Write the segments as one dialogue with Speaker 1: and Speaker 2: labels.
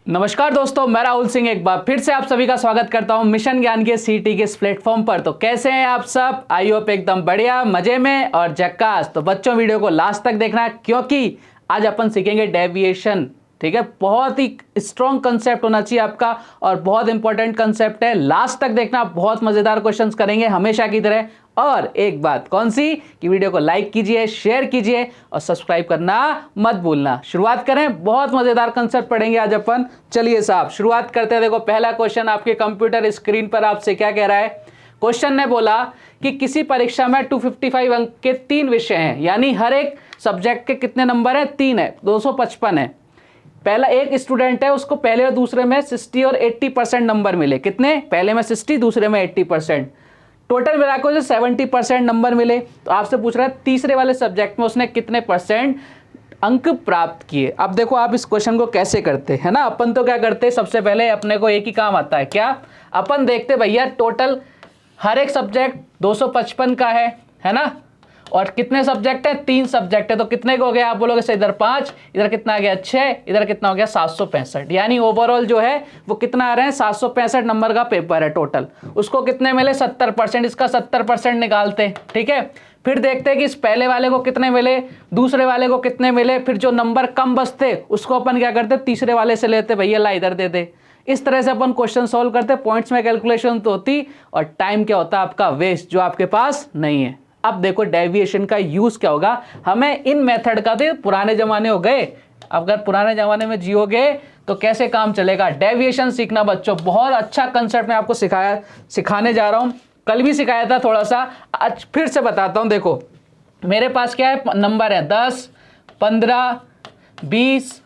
Speaker 1: नमस्कार दोस्तों, मैं राहुल सिंह एक बार फिर से आप सभी का स्वागत करता हूं मिशन ज्ञान के सीटी के इस प्लेटफॉर्म पर। तो कैसे हैं आप सब? आई होप एकदम बढ़िया, मजे में और झक्कास। तो बच्चों, वीडियो को लास्ट तक देखना क्योंकि आज अपन सीखेंगे डेविएशन। ठीक है, बहुत ही स्ट्रॉन्ग कंसेप्ट होना चाहिए आपका और बहुत इंपॉर्टेंट कंसेप्ट है। लास्ट तक देखना, बहुत मजेदार क्वेश्चंस करेंगे हमेशा की तरह। और एक बात कौन सी कि वीडियो को लाइक कीजिए, शेयर कीजिए और सब्सक्राइब करना मत भूलना। शुरुआत करें, बहुत मजेदार कंसेप्ट पढ़ेंगे आज अपन। चलिए साहब, शुरुआत करते हैं। देखो, पहला क्वेश्चन आपके कंप्यूटर स्क्रीन पर आपसे क्या कह रहा है। क्वेश्चन ने बोला कि किसी परीक्षा में 255 अंक के 3 विषय हैं, यानी हर एक सब्जेक्ट के कितने नंबर है? 3 है, 255 है। पहला एक स्टूडेंट है, उसको पहले और दूसरे में 60 और 80% नंबर मिले। कितने? पहले में 60, दूसरे में 80%। टोटल मिलाकर उसे 70% नंबर मिले। तो आपसे पूछ रहा है तीसरे वाले सब्जेक्ट में उसने कितने परसेंट अंक प्राप्त किए। अब देखो आप इस क्वेश्चन को कैसे करते हैं ना। अपन तो क्या करते हैं, सबसे पहले अपने को एक ही काम आता है। क्या? अपन देखते भैया टोटल हर एक सब्जेक्ट 255 का है ना। और कितने सब्जेक्ट है? 3 सब्जेक्ट है। तो कितने को हो गया? आप बोलोगे सर इधर 5, इधर कितना आ गया? 6, इधर कितना हो गया? 765। यानी ओवरऑल जो है वो कितना आ रहे हैं? 765 नंबर का पेपर है टोटल। उसको कितने मिले? 70%। इसका 70% निकालते हैं। ठीक है, फिर देखते हैं कि इस पहले वाले को कितने मिले, दूसरे वाले को कितने मिले। फिर जो नंबर कम बचते उसको अपन क्या करते? तीसरे वाले से लेते, भैया ला इधर दे दे। इस तरह से अपन क्वेश्चन सॉल्व करते। पॉइंट्स में कैलकुलेशन तो होती और टाइम क्या होता है आपका? वेस्ट, जो आपके पास नहीं है। अब देखो डेविएशन का यूज क्या होगा हमें इन मेथड का। तो पुराने जमाने हो गए, अगर पुराने जमाने में जियोगे तो कैसे काम चलेगा। डेविएशन सीखना बच्चों, बहुत अच्छा कंसेप्ट मैं आपको सिखाने जा रहा हूं। कल भी सिखाया था थोड़ा सा, आज फिर से बताता हूं। देखो मेरे पास क्या है, नंबर है 10, 15, 20,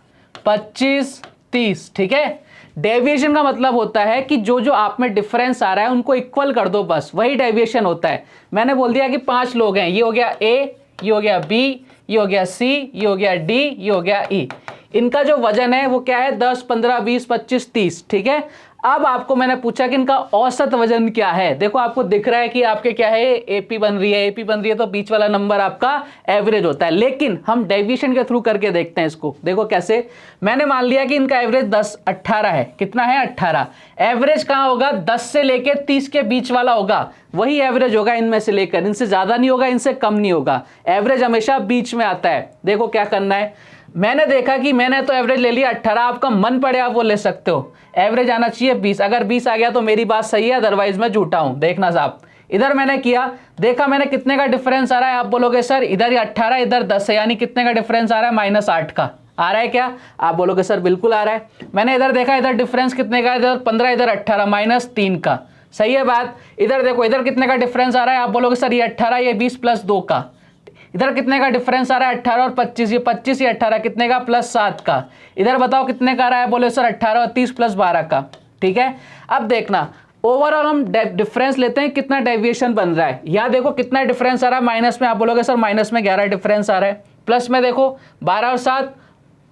Speaker 1: 25, 30। ठीक है, डेविएशन का मतलब होता है कि जो जो आप में डिफरेंस आ रहा है उनको इक्वल कर दो, बस वही डेविएशन होता है। मैंने बोल दिया कि 5 लोग हैं, ये हो गया ए, ये हो गया बी, ये हो गया सी, ये हो गया डी, ये हो गया ई। इनका जो वजन है वो क्या है? 10, 15, 20, 25, 30। ठीक है, अब आपको मैंने पूछा कि इनका औसत वजन क्या है। देखो आपको दिख रहा है कि आपके क्या है, एपी बन रही है। एपी बन रही है तो बीच वाला नंबर आपका एवरेज होता है। लेकिन हम डेविएशन के थ्रू करके देखते हैं इसको। देखो कैसे, मैंने मान लिया कि इनका एवरेज 10, 18 है। कितना है? 18। एवरेज कहाँ होगा? 10 से लेकर 30 के बीच वाला होगा, वही एवरेज होगा इनमें से लेकर। इनसे ज्यादा नहीं होगा, इनसे कम नहीं होगा। एवरेज हमेशा बीच में आता है। देखो क्या करना है, मैंने देखा कि मैंने तो एवरेज ले लिया 18। आपका मन पड़े आप वो ले सकते हो। एवरेज आना चाहिए 20। अगर 20 आ गया तो मेरी बात सही है, अदरवाइज मैं झूठा हूं। देखना साहब, इधर मैंने किया, देखा मैंने कितने का डिफरेंस आ रहा है। आप बोलोगे सर इधर ही 18, इधर 10 है, यानी कितने का डिफरेंस आ रहा है? -8 का आ रहा है क्या? आप बोलोगे सर बिल्कुल आ रहा है। मैंने इधर देखा, इधर डिफरेंस कितने का? इधर 15, इधर 18, -3 का। सही है बात। इधर देखो, इधर कितने का डिफरेंस आ रहा है? आप बोलोगे सर ये 18, ये 20 + 2 का। इधर कितने का डिफरेंस आ रहा है? 18 और 25, ये 25, ये 18 कितने का? +7 का। इधर बताओ कितने का आ रहा है? बोले सर 18 और 30 + 12 का। ठीक है, अब देखना ओवरऑल हम डिफरेंस लेते हैं, कितना डेविएशन बन रहा है। या देखो कितना डिफरेंस आ रहा है माइनस में। आप बोलोगे सर माइनस में 11 डिफरेंस आ रहा है। प्लस में देखो 12 और 7,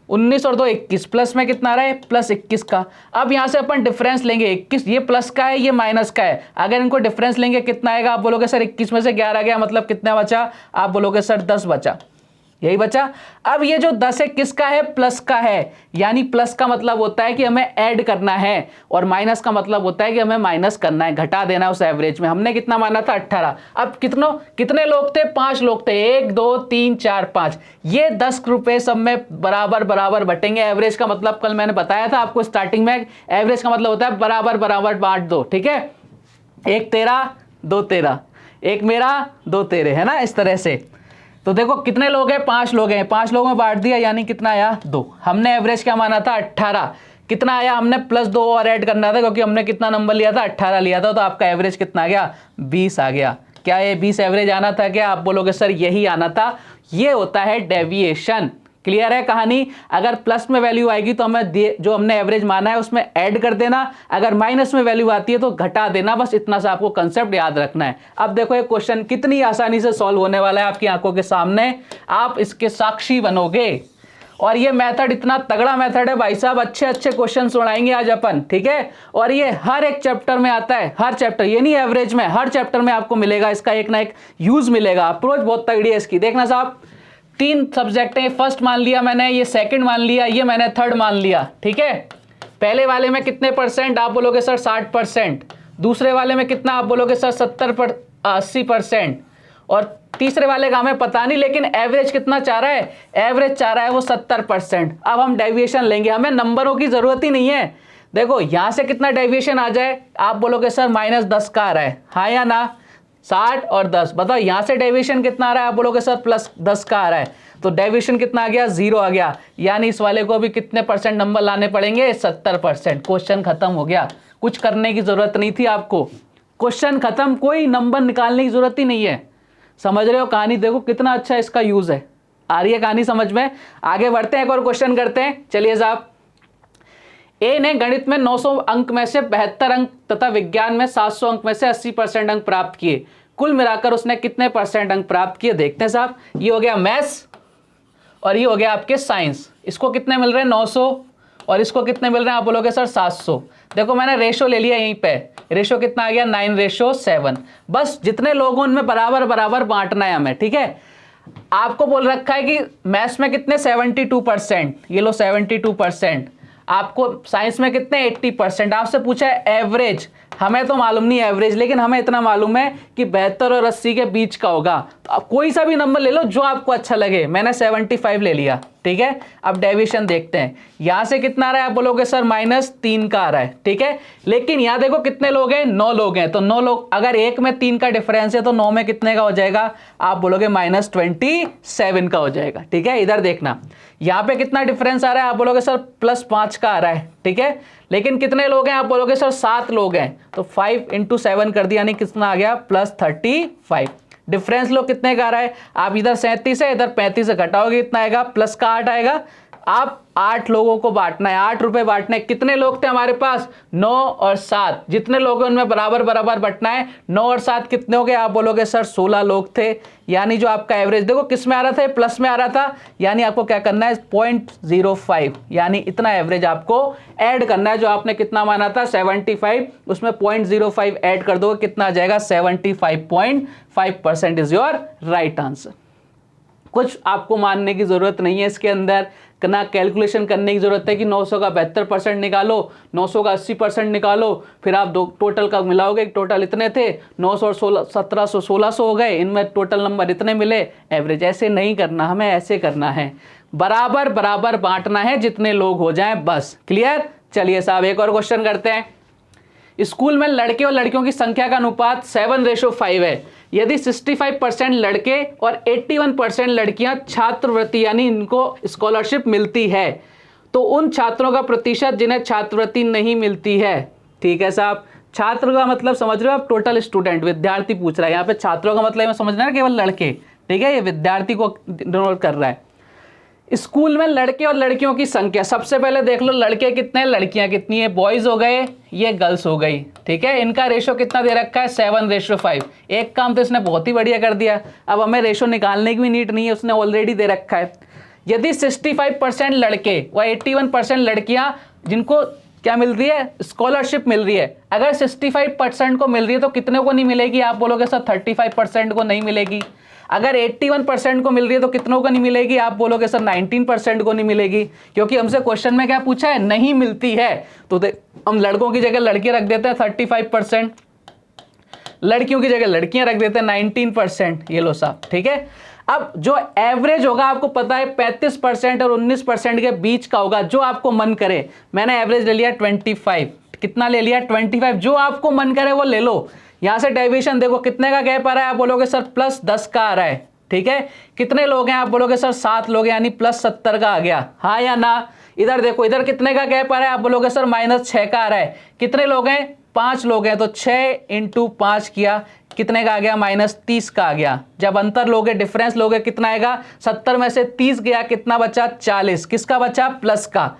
Speaker 1: 19 और 2, 21। प्लस में कितना आ रहा है? +21 का। अब यहां से अपन डिफरेंस लेंगे 21, ये प्लस का है, ये माइनस का है। अगर इनको डिफरेंस लेंगे कितना आएगा? आप बोलोगे सर 21 में से 11 गया, मतलब कितना बचा? आप बोलोगे सर 10 बचा। यही बचा। अब ये जो 10 है किसका है? प्लस का है। यानी प्लस का मतलब होता है कि हमें ऐड करना है और माइनस का मतलब होता है कि हमें माइनस करना है, घटा देना है उस एवरेज में। हमने कितना माना था? 18। अब कितने लोग थे? 5 लोग थे। 1, 2, 3, 4, 5। ये 10 रुपए सब में बराबर बराबर बटेंगे। एवरेज का मतलब कल मैंने बताया था आपको स्टार्टिंग में, एवरेज का मतलब होता है बराबर बराबर बांट दो। ठीक है, 1 तेरा, 2 तेरा, 1 मेरा, 2 तेरे, है ना, इस तरह से। तो देखो कितने लोग हैं? 5 लोग हैं। 5 लोगों में बांट दिया, यानी कितना आया? 2। हमने एवरेज क्या माना था? 18। कितना आया? हमने +2 और ऐड करना था, क्योंकि हमने कितना नंबर लिया था? 18 लिया था। तो आपका एवरेज कितना आ गया? 20 आ गया। क्या ये 20 एवरेज आना था क्या? आप बोलोगे सर यही आना था। ये होता है डेविएशन। क्लियर है कहानी? अगर प्लस में वैल्यू आएगी तो हमें जो हमने एवरेज माना है उसमें ऐड कर देना, अगर माइनस में वैल्यू आती है तो घटा देना। बस इतना सा आपको कंसेप्ट याद रखना है। अब देखो ये क्वेश्चन कितनी आसानी से सॉल्व होने वाला है आपकी आंखों के सामने, आप इसके साक्षी बनोगे। और ये मेथड इतना तगड़ा मेथड है भाई साहब, अच्छे अच्छे क्वेश्चन सुनाएंगे आज अपन। ठीक है, और ये हर एक चैप्टर में आता है, हर चैप्टर, ये नहीं एवरेज में, हर चैप्टर में आपको मिलेगा। इसका एक ना एक यूज मिलेगा। अप्रोच बहुत तगड़ी है इसकी। देखना साहब, 3 सब्जेक्ट है, फर्स्ट मान लिया मैंने, ये सेकंड मान लिया, ये मैंने थर्ड मान लिया। ठीक है, पहले वाले में कितने परसेंट, आप बोलोगे सर 60%, दूसरे वाले में कितना, आप बोलोगे सर 80%, और तीसरे वाले का हमें पता नहीं, लेकिन एवरेज कितना चाह रहा है, एवरेज चाह रहा है वो 70%। अब हम डेविएशन लेंगे, हमें नंबरों की जरूरत ही नहीं है। देखो यहां से कितना डेविएशन आ जाए, आप बोलोगे सर -10 का आ रहा है, हाँ या ना, 60 और 10, बताओ यहां से डेविएशन कितना आ रहा है, आप बोलोगे सर +10 का आ रहा है, तो डेविएशन कितना आ गया, 0 आ गया, यानी इस वाले को भी कितने परसेंट नंबर लाने पड़ेंगे, 70%। क्वेश्चन खत्म हो गया, कुछ करने की जरूरत नहीं थी आपको, क्वेश्चन खत्म, कोई नंबर निकालने की जरूरत ही नहीं है। समझ रहे हो कहानी, देखो कितना अच्छा इसका यूज है, आ रही है कहानी समझ में। आगे बढ़ते हैं, एक और क्वेश्चन करते हैं, चलिए साहब। ए ने गणित में 900 अंक में से 72 अंक तथा विज्ञान में 700 अंक में से 80% अंक प्राप्त किए, कुल मिलाकर उसने कितने % अंक प्राप्त किए, देखते हैं साहब। ये हो गया मैथ्स और ये हो गया आपके साइंस, इसको कितने मिल रहे हैं 900 और इसको कितने मिल रहे हैं, आप बोलोगे सर 700। देखो मैंने रेशो ले लिया, यहीं पे रेशो कितना आ गया 9:7। बस जितने लोग हैं उनमें बराबर बराबर बांटना है हमें, ठीक है। आपको बोल रखा है कि मैथ्स में कितने 72%, ये लो 72%, आपको साइंस में कितने 80%, आपसे पूछा है एवरेज, हमें तो मालूम नहीं एवरेज, लेकिन हमें इतना मालूम है कि 72 और 80 के बीच का होगा। तो आप कोई सा भी नंबर ले लो जो आपको अच्छा लगे, मैंने 75 ले लिया, ठीक है। अब डेविएशन देखते हैं, यहां से कितना आ रहा है, आप बोलोगे सर -3 का आ रहा है, ठीक है। लेकिन यहां देखो कितने लोग हैं, 9 लोग हैं, तो 9 लोग, अगर 1 में 3 का डिफरेंस है तो 9 में कितने का हो जाएगा, आप बोलोगे -27 का हो जाएगा, ठीक है। इधर देखना, यहां पे कितना डिफरेंस आ रहा है, आप बोलोगे सर +5 का आ रहा है, ठीक है। लेकिन कितने लोग हैं, आप बोलोगे सर 7 लोग हैं, तो 5 × 7 कर दिया, यानी कितना आ गया +35। डिफरेंस लोग कितने का आ रहा है, आप इधर 37 है, इधर 35 से घटाओगे कितना आएगा, प्लस का 8 आएगा। आप 8 लोगों को बांटना है, 8 रुपए बांटने, कितने लोग थे हमारे पास, 9 और 7, जितने लोग हैं उनमें बराबर बराबर बांटना है। 9 और 7 कितने हो गए, आप बोलोगे सर 16 लोग थे, यानी जो आपका एवरेज देखो किस में आ रहा था, प्लस में आ रहा था, यानी आपको क्या करना है 0.05, यानी इतना एवरेज आपको ऐड करना है। जो आपने कितना माना था 75, उसमें 0.05 ऐड कर दोगे, कितना आ जाएगा 75.5% इज योर राइट आंसर। कुछ आपको मानने की जरूरत नहीं है इसके अंदर, ना कैलकुलेशन करने की जरूरत है कि 900 का 72% निकालो, 900 का 80% निकालो, फिर आप दो टोटल का मिलाओगे, टोटल इतने थे 900 और 1700 1600 हो गए, इनमें टोटल नंबर इतने मिले, एवरेज। ऐसे नहीं करना, हमें ऐसे करना है, बराबर बराबर बांटना है, जितने लोग हो जाएं बस। क्लियर। चलिए साहब एक और क्वेश्चन करते हैं। स्कूल में लड़के और लड़कियों की संख्या का अनुपात 7:5 है। यदि 65% लड़के और 81% लड़कियां छात्रवृत्ति यानी इनको स्कॉलरशिप मिलती है, तो उन छात्रों का प्रतिशत जिन्हें छात्रवृत्ति नहीं मिलती है। ठीक है साहब, छात्र का मतलब समझ रहे हो आप, टोटल स्टूडेंट, विद्यार्थी पूछ रहा है। यहाँ पे छात्रों का मतलब समझना है केवल लड़के, ठीक है, ये विद्यार्थी को डिनोट कर रहा है। स्कूल में लड़के और लड़कियों की संख्या, सबसे पहले देख लो लड़के कितने, लड़कियां कितनी है, बॉयज हो गए, ये गर्ल्स हो गई, ठीक है। इनका रेशो कितना दे रखा है 7:5। एक काम तो इसने बहुत ही बढ़िया कर दिया, अब हमें रेशो निकालने की भी नीड नहीं है, उसने ऑलरेडी दे रखा है। यदि 65% लड़के व 81% लड़कियां जिनको क्या मिल रही है, स्कॉलरशिप मिल रही है, अगर 65% को मिल रही है तो कितने को नहीं मिलेगी, आप बोलोगे सर 35% को नहीं मिलेगी। अगर 81% को मिल रही है तो कितनों को नहीं मिलेगी, आप बोलोगे सर 19% को नहीं मिलेगी, क्योंकि हमसे क्वेश्चन में क्या पूछा है, नहीं मिलती है। तो हम लड़कों की जगह लड़के रख देते हैं 35%, लड़कियों की जगह लड़कियां रख देते हैं 19%। ये लो साहब, ठीक है। अब जो एवरेज होगा आपको पता है 35% और 19% के बीच का होगा, जो आपको मन करे। मैंने एवरेज ले लिया 25, कितना ले लिया 25, जो आपको मन करे वो ले लो। यहां से डेविएशन देखो कितने का गैप आ रहा है, आप बोलोगे सर +10 का आ रहा है, ठीक है। कितने लोग हैं, आप बोलोगे सर 7 लोग हैं, यानी +70 का आ गया, हाँ या ना। इधर देखो, इधर कितने का गैप आ रहा है, आप बोलोगे सर -6 का आ रहा है। कितने लोग हैं, 5 लोग हैं, तो 6 × 5 किया, कितने का आ गया -30 का आ गया। जब अंतर लोगे, डिफरेंस लोगे, कितना आएगा, 70 में से 30 गया, कितना बचा 40, किसका बचा, प्लस का।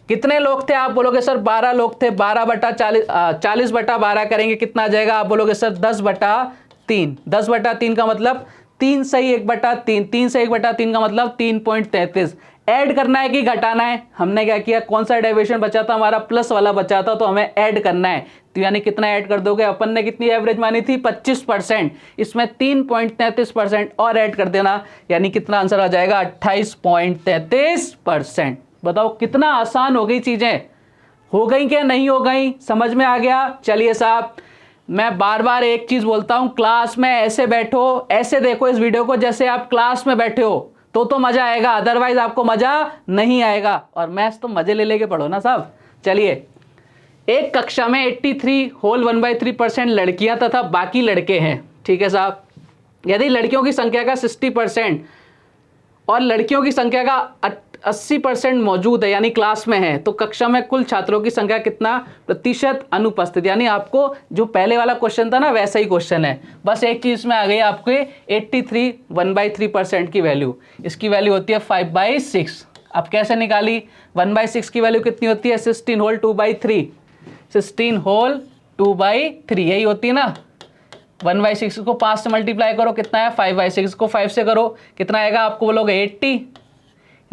Speaker 1: कितने लोग थे, आप बोलोगे सर 12 लोग थे, 40/12 करेंगे, कितना आ जाएगा, आप बोलोगे सर 10/3। 10/3 का मतलब 3 सही 1/3, 3 से 1/3 का मतलब 3.33। ऐड करना है कि घटाना है, हमने क्या किया, कौन सा डेविएशन बचा था हमारा, प्लस वाला बचा था, तो हमें ऐड करना है। तो यानी कितना ऐड कर दोगे, अपन ने कितनी एवरेज मानी थी 25%, इसमें 3.33% और ऐड कर देना, यानी कितना आंसर आ जाएगा 28.33%। बताओ कितना आसान हो गई चीजें, हो गई क्या नहीं हो गई, समझ में आ गया। चलिए साहब, मैं बार बार एक चीज़ बोलता हूँ, क्लास में ऐसे बैठो, ऐसे देखो इस वीडियो को जैसे आप क्लास में बैठे हो, तो मज़ा आएगा, अदरवाइज आपको मज़ा नहीं आएगा। और मैथ्स तो मज़े ले लेके पढ़ो ना साहब। चलिए, एक कक्षा में 83 होल 1/3% लड़कियां तथा बाकी लड़के हैं, ठीक है साहब। यदि लड़कियों की संख्या का 60% और लड़कियों की संख्या का 80% मौजूद है, यानी क्लास में है, तो कक्षा में कुल छात्रों की संख्या कितना प्रतिशत अनुपस्थित। यानी आपको जो पहले वाला क्वेश्चन था ना, वैसा ही क्वेश्चन है, बस एक चीज़ में आ गई आपके 83 1/3% की वैल्यू। इसकी वैल्यू होती है 5/6। अब कैसे निकाली, 1/6 की वैल्यू कितनी होती है, 16 होल 2/3, 16 होल 2/3 यही होती है ना। 1/6 को 5 से मल्टीप्लाई करो, कितना है 5/6 को 5 से करो, कितना आएगा, आपको बोलोगे 80,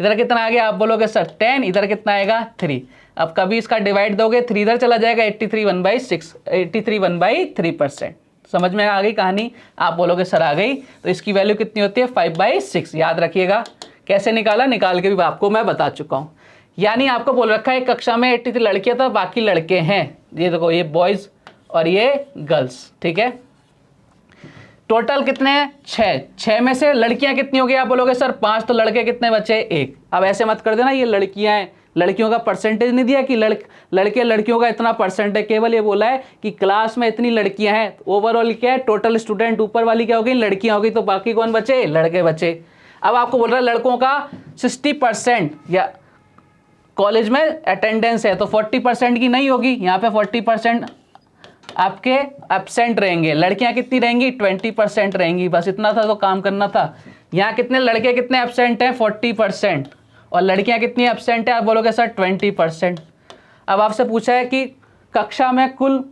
Speaker 1: इधर कितना आ गया, आप बोलोगे सर 10, इधर कितना आएगा 3। अब कभी इसका डिवाइड दोगे 3 इधर चला जाएगा, 83 1/6, 83 1/3%। समझ में आ गई कहानी, आप बोलोगे सर आ गई। तो इसकी वैल्यू कितनी होती है 5/6, याद रखिएगा। कैसे निकाला, निकाल के भी आपको मैं बता चुका हूँ। यानी आपको बोल रखा है कक्षा में 83 लड़कियां तो बाकी लड़के हैं, ये देखो ये बॉयज़ और ये गर्ल्स, ठीक है। टोटल कितने हैं 6 में से लड़कियां कितनी हो गई, आप बोलोगे सर 5, तो लड़के कितने बचे 1। अब ऐसे मत कर देना ये लड़कियां हैं, लड़कियों का परसेंटेज नहीं दिया कि लड़के लड़कियों का इतना परसेंट है, केवल ये बोला है कि क्लास में इतनी लड़कियां हैं। ओवरऑल क्या है, टोटल स्टूडेंट ऊपर वाली क्या हो गई, लड़कियां हो गई, तो बाकी कौन बचे, लड़के बचे। अब आपको बोल रहा है लड़कों का 60% या कॉलेज में अटेंडेंस है, तो 40% की नहीं होगी, यहाँ पे 40% आपके एब्सेंट रहेंगे। लड़कियां कितनी रहेंगी, 20% रहेंगी। बस इतना था तो काम करना था। यहाँ कितने लड़के कितने एब्सेंट हैं, 40%, और लड़कियां कितनी एब्सेंट है, आप बोलोगे सर 20%। अब आपसे पूछा है कि कक्षा में कुल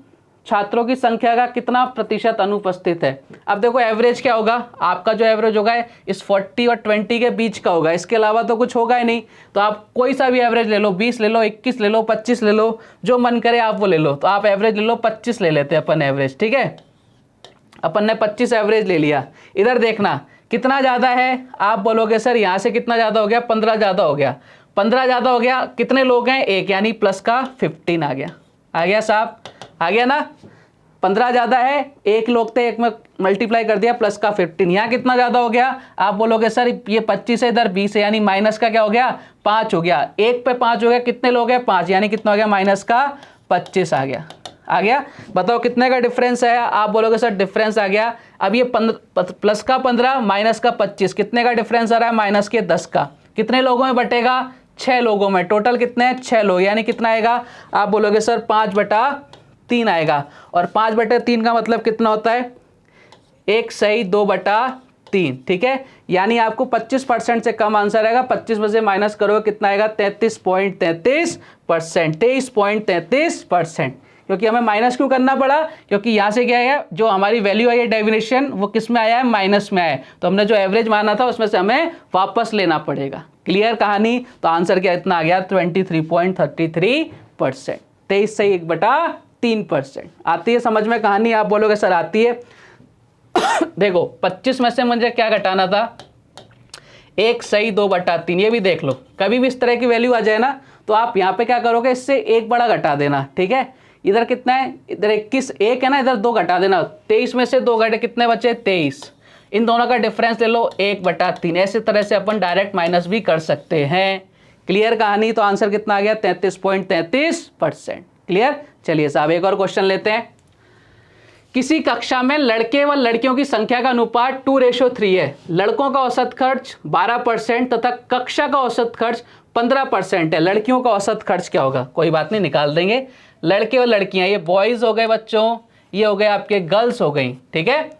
Speaker 1: छात्रों की संख्या का कितना प्रतिशत अनुपस्थित है। अब देखो एवरेज क्या होगा, आपका जो एवरेज होगा इस 40 और 20 के बीच का होगा, इसके अलावा तो कुछ होगा ही नहीं। तो आप कोई सा भी एवरेज ले लो, 20 ले लो, 21 ले लो, 25 ले लो, जो मन करे आप वो ले लो। तो आप एवरेज ले लो, 25 ले लेते हैं अपन एवरेज, ठीक है। अपन ने 25 एवरेज ले लिया। इधर देखना कितना ज़्यादा है, आप बोलोगे सर यहाँ से कितना ज़्यादा हो गया, 15 ज़्यादा हो गया। 15 ज़्यादा हो गया, कितने लोग हैं, 1, यानी प्लस का 15 आ गया। आ गया साहब, आ गया ना। 15 ज़्यादा है, 1 लोग थे, 1 में मल्टीप्लाई कर दिया, प्लस का 15। यहाँ कितना ज़्यादा हो गया, आप बोलोगे सर ये 25 है, इधर 20 है, यानी माइनस का क्या हो गया, 5 हो गया। 1 पे 5 हो गया, कितने लोग हैं 5, यानी कितना हो गया, माइनस का 25 आ गया। आ गया, बताओ कितने का डिफरेंस है, आप बोलोगे सर डिफरेंस आ गया। अब ये प्लस का 15 माइनस का 25, कितने का डिफरेंस आ रहा है, माइनस के 10 का। कितने लोगों में बटेगा, 6 लोगों में। टोटल कितने हैं, 6 लोग, यानी कितना आएगा, आप बोलोगे सर 5/3 आएगा। और 5/3 का मतलब कितना होता है, 1 सही 2/3, ठीक है। यानी आपको 25% से कम आंसर आएगा। 25 में से माइनस करोगे कितना आएगा, 33.33%, 23.33%। क्योंकि हमें माइनस क्यों करना पड़ा, क्योंकि यहाँ से क्या है, जो हमारी वैल्यू आई है डेफिनेशन, वो किस में आया है, माइनस में आया है। तो हमने जो एवरेज माना था उसमें से हमें वापस लेना पड़ेगा। क्लियर कहानी। तो आंसर क्या इतना आ गया, 23.33%, 23 सही 1/3%। आती है समझ में कहानी, आप बोलोगे सर आती है। देखो 25 में से मुझे क्या घटाना था, 1 सही 2/3, ये भी देख लो। कभी भी इस तरह की वैल्यू आ जाए ना, तो आप यहाँ पे क्या करोगे, इससे 1 बड़ा घटा देना, ठीक है। इधर कितना है, इधर 21, 1 है ना, इधर 2 घटा देना। 23 में से 2 घटे, कितने बचे, 23। इन दोनों का डिफरेंस ले लो, 1/3। ऐसे तरह से अपन डायरेक्ट माइनस भी कर सकते हैं। क्लियर कहानी। तो आंसर कितना आ गया, 33.33%। क्लियर। चलिए साहब एक और क्वेश्चन लेते हैं। किसी कक्षा में लड़के व लड़कियों की संख्या का अनुपात 2:3 है। लड़कों का औसत खर्च 12% तथा कक्षा का औसत खर्च 15% है। लड़कियों का औसत खर्च क्या होगा, कोई बात नहीं, निकाल देंगे। लड़के और लड़कियां, ये बॉयज हो गए बच्चों, ये हो गए आपके गर्ल्स हो गई, ठीक है।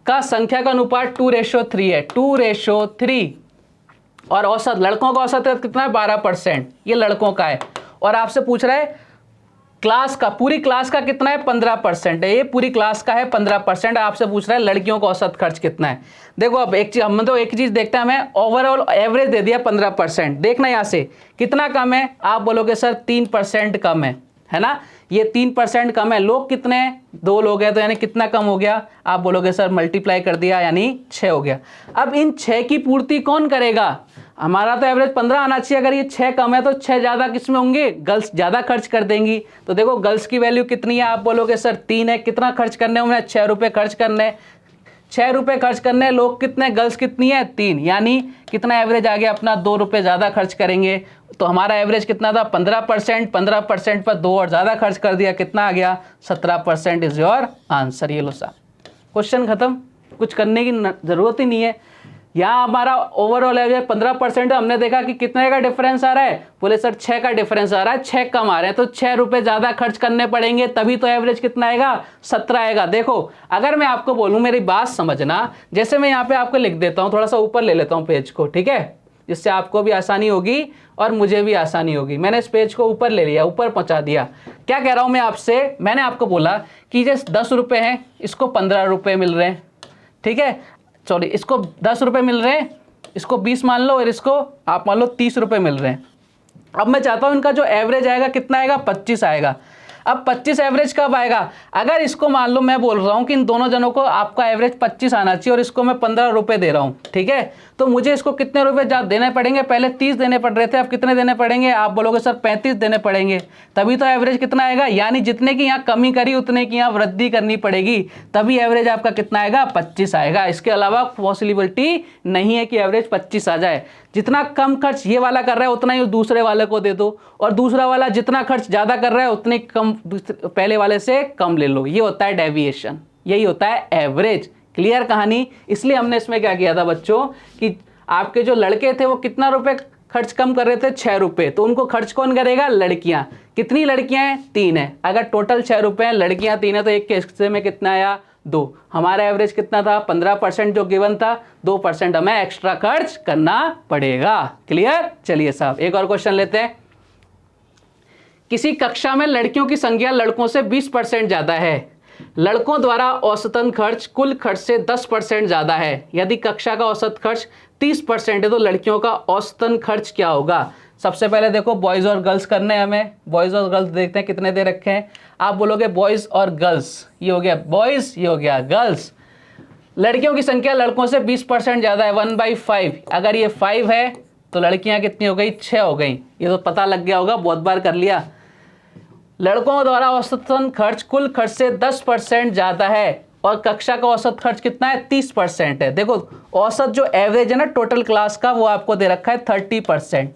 Speaker 1: का संख्या का अनुपात 2:3 है, 2:3। और औसत, लड़कों का औसत कितना है, 12%, ये लड़कों का है। और आपसे पूछ रहा है क्लास का, पूरी क्लास का कितना है, 15% है। ये पूरी क्लास का है 15%। आपसे पूछ रहा है लड़कियों का औसत खर्च कितना है। देखो अब एक चीज, हम तो एक चीज देखते हैं, हमें ओवरऑल एवरेज दे दिया 15%। देखना यहाँ से कितना कम है, आप बोलोगे सर 3% कम है ना। ये 3% कम है। लोग कितने हैं, 2 लोग हैं, तो यानी कितना कम हो गया, आप बोलोगे सर मल्टीप्लाई कर दिया, यानी 6 हो गया। अब इन 6 की पूर्ति कौन करेगा, हमारा तो एवरेज 15 आना चाहिए। अगर ये 6 कम है तो 6 ज़्यादा किस में होंगे, गर्ल्स ज़्यादा खर्च कर देंगी। तो देखो गर्ल्स की वैल्यू कितनी है, आप बोलोगे सर 3 है। कितना खर्च करने होंगे, 6 रुपये खर्च करने, 6 रुपये खर्च करने। लोग कितने, गर्ल्स कितनी है 3, यानी कितना एवरेज आ गया अपना, 2 रुपये ज़्यादा खर्च करेंगे। तो हमारा एवरेज कितना था 15%, 15% पर 2 और ज़्यादा खर्च कर दिया, कितना आ गया 17% इज योर आंसर। ये लो साहब, क्वेश्चन खत्म, कुछ करने की ज़रूरत ही नहीं है। यहाँ हमारा ओवरऑल एवरेज 15% है। हमने देखा कि कितने का डिफरेंस आ रहा है, बोले सर 6 का डिफरेंस आ रहा है, 6 कम आ रहे हैं, तो 6 रुपये ज़्यादा खर्च करने पड़ेंगे, तभी तो एवरेज कितना आएगा 17 आएगा। देखो अगर मैं आपको बोलूँ, मेरी बात समझना, जैसे मैं यहाँ पे आपको लिख देता हूँ, थोड़ा सा ऊपर ले लेता हूँ पेज को, ठीक है, जिससे आपको भी आसानी होगी और मुझे भी आसानी होगी। मैंने इस पेज को ऊपर ले लिया, ऊपर पहुँचा दिया। क्या कह रहा हूँ मैं आपसे, मैंने आपको बोला कि जैसे 10 रुपये हैं, इसको 15 रुपये मिल रहे हैं, ठीक है, सॉरी इसको 10 रुपये मिल रहे हैं, इसको 20 मान लो, और इसको आप मान लो 30 रुपये मिल रहे हैं। अब मैं चाहता हूँ इनका जो एवरेज आएगा कितना आएगा, 25 आएगा। अब 25 एवरेज कब आएगा, अगर इसको मान लो मैं बोल रहा हूँ कि इन दोनों जनों को आपका एवरेज 25 आना चाहिए और इसको मैं 15 रुपये दे रहा हूँ, ठीक है, तो मुझे इसको कितने रुपये ज़्यादा देने पड़ेंगे, पहले 30 देने पड़ रहे थे, अब कितने देने पड़ेंगे, आप बोलोगे सर 35 देने पड़ेंगे, तभी तो एवरेज कितना आएगा, यानी जितने की यहाँ कमी करी उतने की यहाँ वृद्धि करनी पड़ेगी, तभी एवरेज आपका कितना आएगा 25 आएगा। इसके अलावा पॉसिबिलिटी नहीं है कि एवरेज 25 आ जाए। जितना कम खर्च ये वाला कर रहा है उतना ही दूसरे वाले को दे दो, और दूसरा वाला जितना खर्च ज़्यादा कर रहा है उतने कम पहले वाले से कम ले लो। ये होता है डेविएशन, यही होता है एवरेज। क्लियर कहानी। इसलिए हमने इसमें क्या किया था बच्चों कि आपके जो लड़के थे वो कितना रुपए खर्च कम कर रहे थे, 6 रुपये, तो उनको खर्च कौन करेगा, लड़कियां। कितनी लड़कियां हैं, 3 है। अगर टोटल 6 रुपये हैं, लड़कियां 3 है, तो एक के हिस्से में कितना आया, 2। हमारा एवरेज कितना था 15% जो गिवन था, 2% हमें एक्स्ट्रा खर्च करना पड़ेगा। क्लियर। चलिए साहब एक और क्वेश्चन लेते हैं। किसी कक्षा में लड़कियों की संख्या लड़कों से 20% ज़्यादा है, लड़कों द्वारा औसतन खर्च कुल खर्च से 10% ज़्यादा है। यदि कक्षा का औसत खर्च 30% है तो लड़कियों का औसतन खर्च क्या होगा। सबसे पहले देखो बॉयज़ और गर्ल्स करने हैं हमें, बॉयज़ और गर्ल्स देखते हैं कितने दे रखे हैं। आप बोलोगे बॉयज़ और गर्ल्स, ये हो गया बॉयज़, ये हो गया गर्ल्स। लड़कियों की संख्या लड़कों से 20% ज़्यादा है, 1/5। अगर ये 5 है तो लड़कियाँ कितनी हो गई, 6 हो गई। ये तो पता लग गया होगा, बहुत बार कर लिया। लड़कों द्वारा औसतन खर्च कुल खर्च से 10% ज़्यादा है और कक्षा का औसत खर्च कितना है, 30% है। देखो औसत जो एवरेज है ना टोटल क्लास का, वो आपको दे रखा है 30%,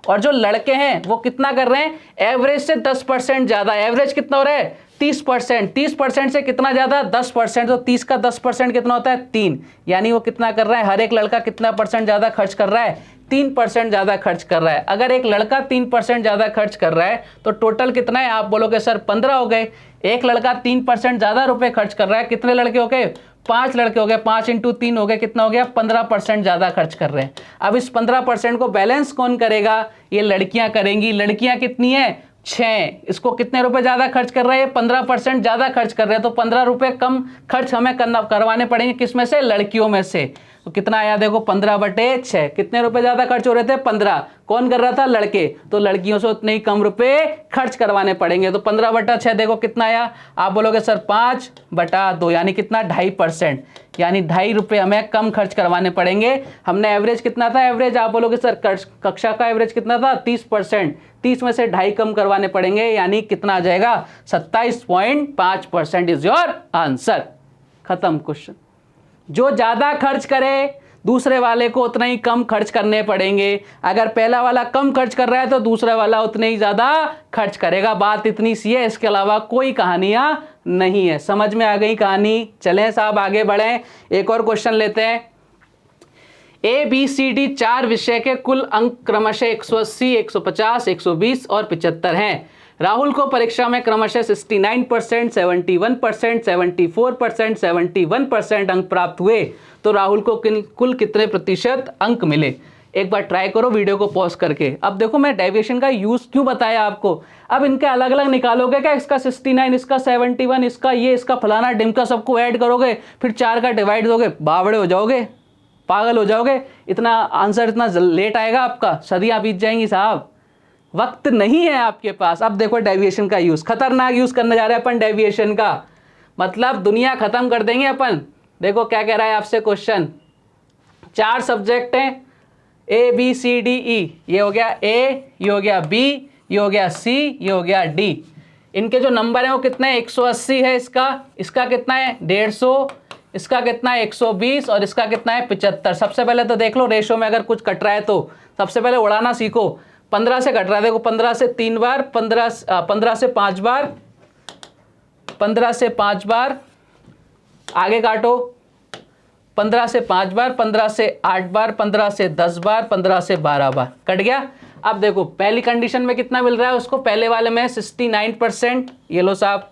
Speaker 1: और जो लड़के हैं वो कितना कर रहे हैं, एवरेज से 10% ज़्यादा। एवरेज कितना हो रहा है 30%, 30% से कितना ज़्यादा 10%, तो 30 का 10% कितना होता है 3, यानी वो कितना कर रहा है, हर एक लड़का कितना परसेंट ज़्यादा खर्च कर रहा है, 3% ज़्यादा खर्च कर रहा है। अगर एक लड़का 3% ज़्यादा खर्च कर रहा है तो टोटल कितना है, आप बोलोगे सर 15 हो गए। एक लड़का 3% ज़्यादा रुपए खर्च कर रहा है, कितने लड़के हो गए, 5 लड़के हो गए, 5 × 3 हो गए, कितना हो गया 15% ज़्यादा खर्च कर रहे हैं। अब इस 15% को बैलेंस कौन करेगा, ये लड़कियां करेंगी। लड़कियां कितनी है 6, इसको कितने रुपए ज़्यादा खर्च कर रहे हैं, 15% ज़्यादा खर्च कर रहे हैं, तो 15 रुपये कम खर्च हमें करवाने पड़ेंगे, किस में से, लड़कियों में से। तो कितना आया देखो 15/6, कितने रुपए ज़्यादा खर्च हो रहे थे 15, कौन कर रहा था, लड़के, तो लड़कियों से उतने ही कम रुपए खर्च करवाने पड़ेंगे। तो 15/6 देखो कितना आया, आप बोलोगे सर 5/2, यानी कितना 2.5%, यानी 2.5 रुपये हमें कम खर्च करवाने पड़ेंगे। हमने एवरेज कितना था, एवरेज आप बोलोगे सर कक्षा का एवरेज कितना था 30%, 30 में से 2.5 कम करवाने पड़ेंगे, यानी कितना आ जाएगा 27.5% इज योर आंसर। खत्म क्वेश्चन। जो ज़्यादा खर्च करे दूसरे वाले को उतना ही कम खर्च करने पड़ेंगे। अगर पहला वाला कम खर्च कर रहा है तो दूसरा वाला उतने ही ज़्यादा खर्च करेगा। बात इतनी सी है, इसके अलावा कोई कहानियाँ नहीं है। समझ में आ गई कहानी। चलें साहब आगे बढ़ें, एक और क्वेश्चन लेते हैं। ABCD 4 विषय के कुल अंक क्रमशः 180, 150, 120 और 75 हैं। राहुल को परीक्षा में क्रमशः 69%, 71%, 74%, 71% अंक प्राप्त हुए, तो राहुल को कुल कितने प्रतिशत अंक मिले। एक बार ट्राई करो वीडियो को पॉज करके। अब देखो मैं डेविएशन का यूज़ क्यों बताया आपको। अब इनके अलग अलग निकालोगे क्या, इसका 69, इसका 71, इसका ये, इसका फलाना डिमका, सबको ऐड करोगे, फिर 4 का डिवाइड दोगे, बावड़े हो जाओगे, पागल हो जाओगे। इतना आंसर इतना लेट आएगा आपका, सदियाँ बीत जाएंगी साहब, वक्त नहीं है आपके पास। अब देखो डेविएशन का यूज़, खतरनाक यूज़ करने जा रहे हैं अपन डेविएशन का, मतलब दुनिया ख़त्म कर देंगे अपन। देखो क्या कह रहा है आपसे क्वेश्चन। 4 सब्जेक्ट हैं, A B C D E, ये हो गया ए, ये हो गया बी, ये हो गया सी, ये हो गया डी। इनके जो नंबर हैं वो कितने हैं, 180 है इसका कितना है 150, इसका कितना है 120 और इसका कितना है 75। सबसे पहले तो देख लो रेशो में अगर कुछ कट रहा है तो सबसे पहले उड़ाना सीखो। 15 से कट रहा है, देखो 15 से 3 बार, 15 से 5 बार, 15 से 5 बार, आगे काटो 15 से 5 बार, 15 से 8 बार, 15 से 10 बार, 15 से 12 बार, कट गया। अब देखो पहली कंडीशन में कितना मिल रहा है उसको, पहले वाले में 69%, ये लो साहब,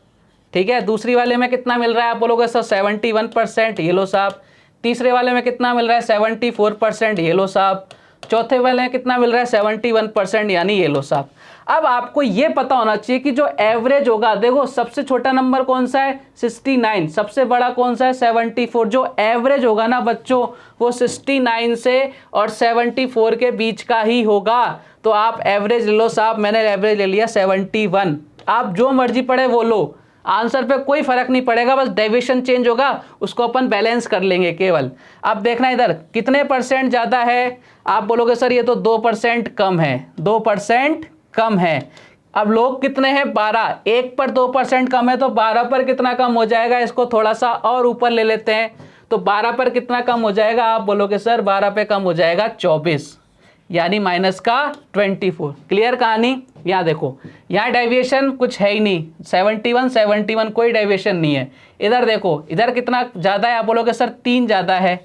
Speaker 1: ठीक है। दूसरी वाले में कितना मिल रहा है आप बोलोगे सर 71%, ये लो साहब। तीसरे वाले में कितना मिल रहा है 74%, ये लो साहब। चौथे वाले में कितना मिल रहा है 71%, यानी ये लो साहब। अब आपको ये पता होना चाहिए कि जो एवरेज होगा, देखो सबसे छोटा नंबर कौन सा है 69, सबसे बड़ा कौन सा है 74। जो एवरेज होगा ना बच्चों वो 69 से और 74 के बीच का ही होगा। तो आप एवरेज ले लो साहब, मैंने एवरेज ले लिया 71। आप जो मर्जी पढ़े वो लो, आंसर पे कोई फर्क नहीं पड़ेगा, बस डेविएशन चेंज होगा, उसको अपन बैलेंस कर लेंगे केवल। अब देखना इधर कितने परसेंट ज़्यादा है, आप बोलोगे सर ये तो 2% कम है, 2% कम है। अब लोग कितने हैं 12, 1 पर 2% कम है तो 12 पर कितना कम हो जाएगा, इसको थोड़ा सा और ऊपर ले लेते हैं तो 12 पर कितना कम हो जाएगा, आप बोलोगे सर 12 पे कम हो जाएगा 24, यानी माइनस का 24। क्लियर कहानी। यहाँ देखो यहाँ डेविएशन कुछ है ही नहीं, 71 कोई डेविएशन नहीं है। इधर देखो इधर कितना ज़्यादा है, आप बोलोगे सर 3 ज़्यादा है।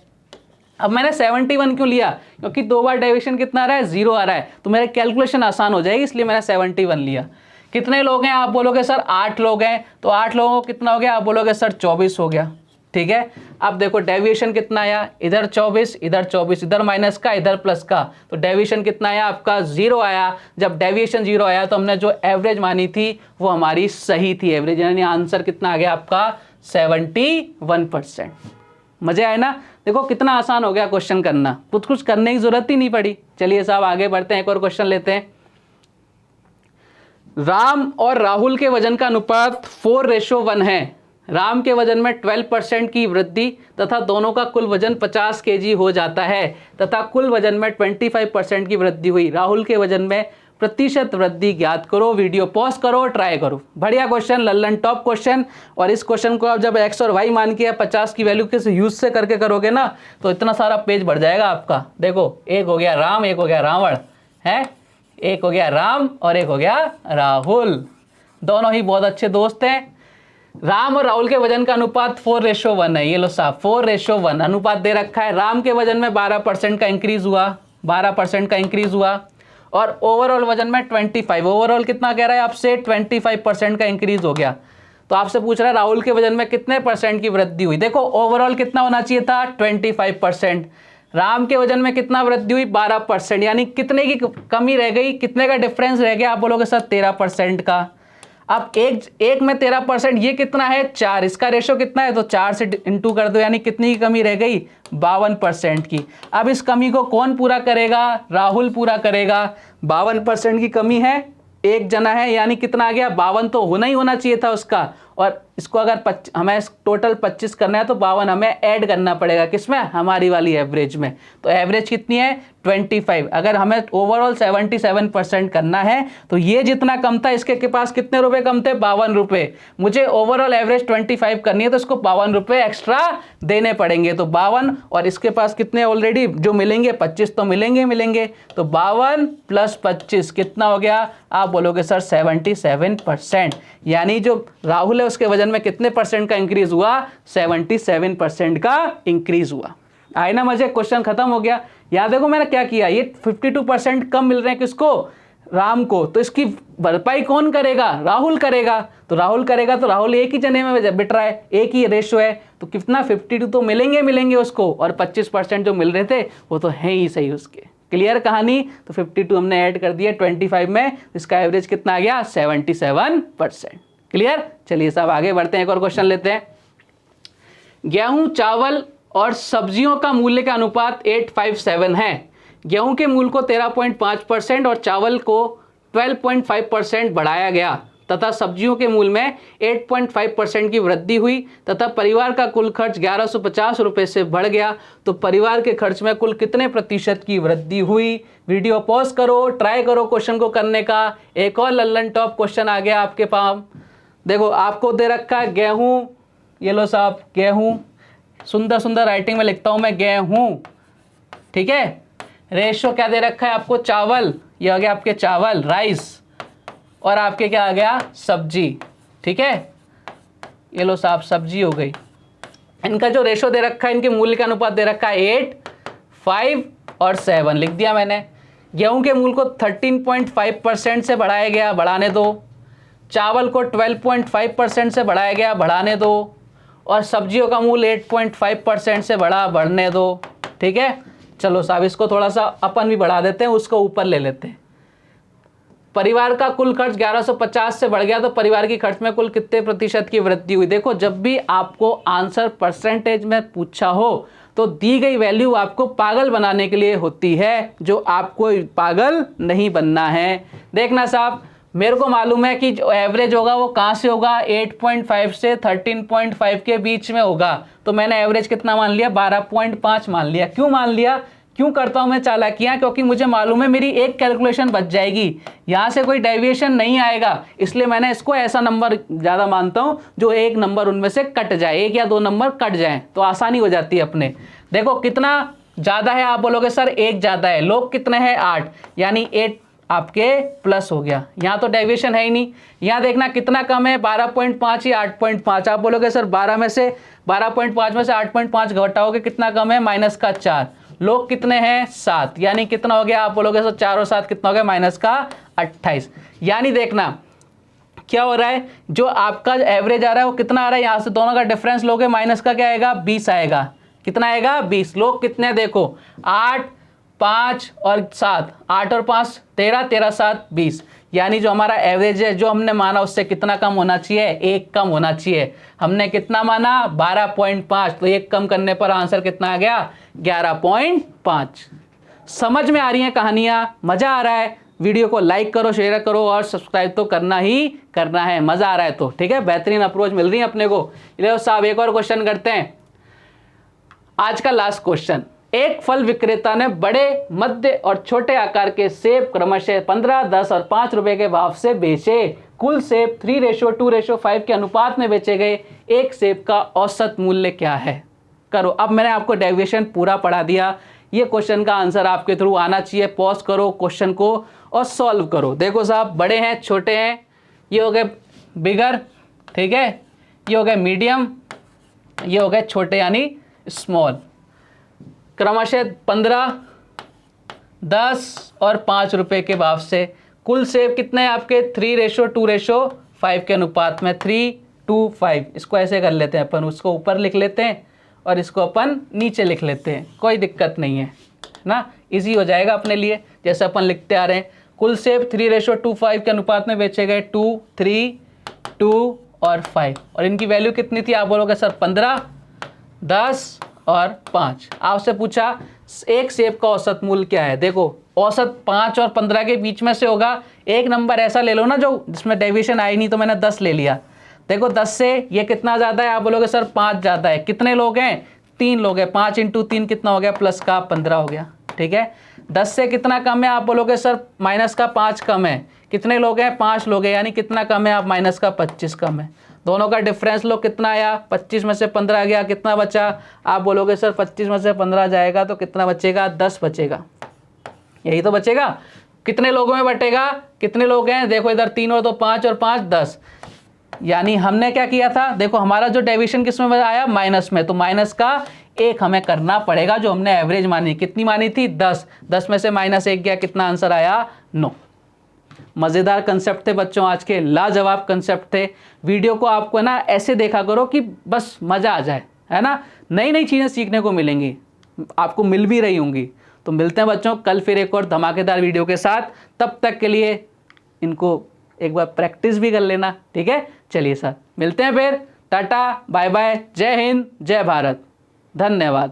Speaker 1: अब मैंने 71 क्यों लिया, क्योंकि 2 बार डेविएशन कितना आ रहा है 0 आ रहा है, तो मेरे कैलकुलेशन आसान हो जाएगी, इसलिए मैंने 71 लिया। कितने लोग हैं, आप बोलोगे सर 8 लोग हैं, तो 8 लोगों को कितना हो गया, आप बोलोगे सर 24 हो गया, ठीक है। अब देखो डेविएशन कितना आया, इधर 24, इधर 24, इधर माइनस का, इधर प्लस का, तो डेविएशन कितना आया आपका 0 आया। जब डेविएशन 0 आया तो हमने जो एवरेज मानी थी वो हमारी सही थी एवरेज, यानी आंसर कितना आ गया आपका 71%। मजे आए ना, देखो कितना आसान हो गया क्वेश्चन करना, कुछ करने की जरूरत ही नहीं पड़ी। चलिए साहब आगे बढ़ते हैं, एक और क्वेश्चन लेते हैं। राम और राहुल के वजन का अनुपात 4:1 है। राम के वजन में 12% की वृद्धि तथा दोनों का कुल वजन 50 kg हो जाता है तथा कुल वजन में 25% की वृद्धि हुई। राहुल के वजन में प्रतिशत वृद्धि ज्ञात करो। वीडियो पॉज करो, ट्राई करो। बढ़िया क्वेश्चन, लल्लन टॉप क्वेश्चन। और इस क्वेश्चन को आप जब एक्स और वाई मान के 50 की वैल्यू किस यूज से करके करोगे ना तो इतना सारा पेज बढ़ जाएगा आपका। देखो एक हो गया राम, एक हो गया रावण है, एक हो गया राम और एक हो गया राहुल, दोनों ही बहुत अच्छे दोस्त हैं। राम और राहुल के वजन का अनुपात 4:1 है। ये लो साहब 4:1 अनुपात दे रखा है। राम के वजन में 12% का इंक्रीज हुआ, 12% का इंक्रीज हुआ और ओवरऑल वजन में 25, ओवरऑल कितना कह रहा है आपसे 25% का इंक्रीज हो गया। तो आपसे पूछ रहा है राहुल के वजन में कितने परसेंट की वृद्धि हुई। देखो ओवरऑल कितना होना चाहिए था 25%, राम के वजन में कितना वृद्धि हुई 12%, यानी कितने की कमी रह गई, कितने का डिफरेंस रह गया, आप बोलोगे सर 13% का। अब एक में 13%, ये कितना है 4, इसका रेशो कितना है तो 4 से इंटू कर दो, यानी कितनी की कमी रह गई 52% की। अब इस कमी को कौन पूरा करेगा, राहुल पूरा करेगा। 52% की कमी है, एक जना है, यानी कितना आ गया 52 तो होना ही होना चाहिए था उसका। और इसको अगर हमें टोटल 25 करना है तो 52 हमें ऐड करना पड़ेगा, किसमें, हमारी वाली एवरेज में। तो एवरेज कितनी है 25। अगर हमें ओवरऑल 77% करना है तो ये जितना कम था इसके के पास कितने रुपए कम थे 52 रुपये। मुझे ओवरऑल एवरेज 25 करनी है तो इसको 52 रुपये एक्स्ट्रा देने पड़ेंगे। तो 52 और इसके पास कितने ऑलरेडी जो मिलेंगे 25 तो मिलेंगे। तो 52 + 25 कितना हो गया, आप बोलोगे सर 77%, यानी जो राहुल है उसके वजन में कितने परसेंट का इंक्रीज हुआ 77% का इंक्रीज हुआ। आए ना मजे, क्वेश्चन खत्म हो गया। याद देखो मैंने क्या किया, ये 52% कम मिल रहे हैं किसको, राम को, तो इसकी भरपाई कौन करेगा, राहुल करेगा। तो राहुल करेगा तो राहुल एक ही जने में बिट रहा है, एक ही रेशो है, तो कितना 52 तो मिलेंगे उसको, और 25% जो मिल रहे थे वो तो है ही सही उसके। क्लियर कहानी। तो 52 हमने ऐड कर दिया 25 में, इसका एवरेज कितना आ गया 77%। क्लियर। चलिए साहब आगे बढ़ते हैं, एक और क्वेश्चन लेते हैं। गेहूं, चावल और सब्जियों का मूल्य का अनुपात 8:57 है। गेहूं के मूल्य को 13.5% और चावल को 12.5% बढ़ाया गया तथा सब्जियों के मूल्य में 8.5% की वृद्धि हुई तथा परिवार का कुल खर्च 1150 रुपये से बढ़ गया, तो परिवार के खर्च में कुल कितने प्रतिशत की वृद्धि हुई। वीडियो पॉज करो, ट्राई करो क्वेश्चन को करने का। एक और लल्लन टॉप क्वेश्चन आ गया आपके पास। देखो आपको दे रखा है गेहूँ, ये लो साहब गेहूँ, सुंदर सुंदर राइटिंग में लिखता हूँ मैं गेहूँ, ठीक है। रेशो क्या दे रखा है आपको, चावल, ये आ गया आपके चावल राइस, और आपके क्या आ गया सब्जी, ठीक है। ये लो साहब सब्जी हो गई। इनका जो रेशो दे रखा है, इनके मूल्य का अनुपात दे रखा है 8, 5 और 7 लिख दिया मैंने। गेहूं के मूल्य को 13.5% से बढ़ाया गया, बढ़ाने दो। चावल को 12.5% से बढ़ाया गया, बढ़ाने दो। और सब्जियों का मूल्य 8.5% से बढ़ने दो, ठीक है। चलो साहब इसको थोड़ा सा अपन भी बढ़ा देते हैं, उसको ऊपर ले लेते हैं। परिवार का कुल खर्च 1150 से बढ़ गया, तो परिवार की खर्च में कुल कितने प्रतिशत की वृद्धि हुई। देखो जब भी आपको आंसर परसेंटेज में पूछा हो तो दी गई वैल्यू आपको पागल बनाने के लिए होती है, जो आपको पागल नहीं बनना है। देखना साहब, मेरे को मालूम है कि जो एवरेज होगा वो कहाँ से होगा, 8.5 से 13.5 के बीच में होगा, तो मैंने एवरेज कितना मान लिया, 12.5 मान लिया। क्यों मान लिया, क्यों करता हूं मैं चालाकियां, क्योंकि मुझे मालूम है मेरी एक कैलकुलेशन बच जाएगी, यहाँ से कोई डेविएशन नहीं आएगा, इसलिए मैंने इसको ऐसा नंबर ज़्यादा मानता हूँ जो एक नंबर उनमें से कट जाए, एक या दो नंबर कट जाए तो आसानी हो जाती है अपने। देखो कितना ज़्यादा है, आप बोलोगे सर एक ज़्यादा है, लोग कितने हैं 8, यानी 8 आपके प्लस हो गया, यहाँ तो डेविएशन है ही नहीं। यहाँ देखना कितना कम है, 12.5 या 8.5, आप बोलोगे सर 12 में से 12.5 में से 8.5 घटाओगे कितना कम है, -4। लोग कितने हैं 7, यानी कितना हो गया, आप बोलोगे सर 4 और 7 कितना हो गया, -28। यानी देखना क्या हो रहा है, जो आपका एवरेज आ रहा है वो कितना आ रहा है, यहाँ से दोनों का डिफरेंस लोगे, माइनस का क्या आएगा, 20 आएगा। कितना आएगा 20। लोग कितने देखो 8, 5 और 7, 8 और 5 13, 13 7 20, यानी जो हमारा एवरेज है जो हमने माना उससे कितना कम होना चाहिए, 1 कम होना चाहिए। हमने कितना माना 12.5, तो 1 कम करने पर आंसर कितना आ गया 11.5। समझ में आ रही हैं कहानियां, मजा आ रहा है, वीडियो को लाइक करो, शेयर करो और सब्सक्राइब तो करना ही करना है, मजा आ रहा है तो ठीक है, बेहतरीन अप्रोच मिल रही है अपने को। ले साहब एक और क्वेश्चन करते हैं, आज का लास्ट क्वेश्चन। एक फल विक्रेता ने बड़े, मध्य और छोटे आकार के सेब क्रमशः 15, 10 और 5 रुपए के भाव से बेचे। कुल सेब 3:2:5 के अनुपात में बेचे गए एक सेब का औसत मूल्य क्या है। करो, अब मैंने आपको डेविएशन पूरा पढ़ा दिया, ये क्वेश्चन का आंसर आपके थ्रू आना चाहिए। पॉज करो क्वेश्चन को और सॉल्व करो। देखो साहब, बड़े हैं, छोटे हैं, ये हो गए बिगर, ठीक है, ये हो गए मीडियम, ये हो गए छोटे यानी स्मॉल। क्रमशः 15, 10 और 5 रुपए के भाव से कुल सेब कितने हैं आपके 3:2:5 के अनुपात में, 3:5। इसको ऐसे कर लेते हैं अपन, उसको ऊपर लिख लेते हैं और इसको अपन नीचे लिख लेते हैं, कोई दिक्कत नहीं है ना, इजी हो जाएगा अपने लिए जैसे अपन लिखते आ रहे हैं। कुल सेब 3:2:5 के अनुपात में बेचे गए, 2, 3, 2 और 5, और इनकी वैल्यू कितनी थी, आप बोलोगे सर 15, 10 और 5। आपसे पूछा एक सेब का औसत मूल्य क्या है। देखो औसत 5 और 15 के बीच में से होगा, एक नंबर ऐसा ले लो ना जो जिसमें डेविएशन आई नहीं, तो मैंने 10 ले लिया। देखो 10 से ये कितना ज़्यादा है, आप बोलोगे सर 5 ज़्यादा है। कितने लोग हैं, 3 लोग हैं, 5 × 3 कितना हो गया, प्लस का 15 हो गया, ठीक है। 10 से कितना कम है, आप बोलोगे सर माइनस का 5 कम है। कितने लोग हैं, 5 लोग हैं, यानी कितना कम है, आप माइनस का 25 कम है। दोनों का डिफरेंस लो कितना आया, 25 में से 15 गया, कितना बचा, आप बोलोगे सर 25 में से 15 जाएगा तो कितना बचेगा, 10 बचेगा, यही तो बचेगा। कितने लोगों में बटेगा, कितने लोग हैं, देखो इधर 3 और 2 5 और 5 10, यानी हमने क्या किया था, देखो हमारा जो डेविएशन किस में आया, माइनस में, तो माइनस का 1 हमें करना पड़ेगा, जो हमने एवरेज मानी, कितनी मानी थी 10, 10 में से -1 गया, कितना आंसर आया 9। मज़ेदार कंसेप्ट थे बच्चों आज के, लाजवाब कंसेप्ट थे। वीडियो को आपको ना ऐसे देखा करो कि बस मज़ा आ जाए, है ना, नई नई चीज़ें सीखने को मिलेंगी, आपको मिल भी रही होंगी। तो मिलते हैं बच्चों कल फिर एक और धमाकेदार वीडियो के साथ, तब तक के लिए इनको एक बार प्रैक्टिस भी कर लेना, ठीक है। चलिए सर मिलते हैं फिर, टाटा बाय बाय, जय हिंद जय भारत, धन्यवाद।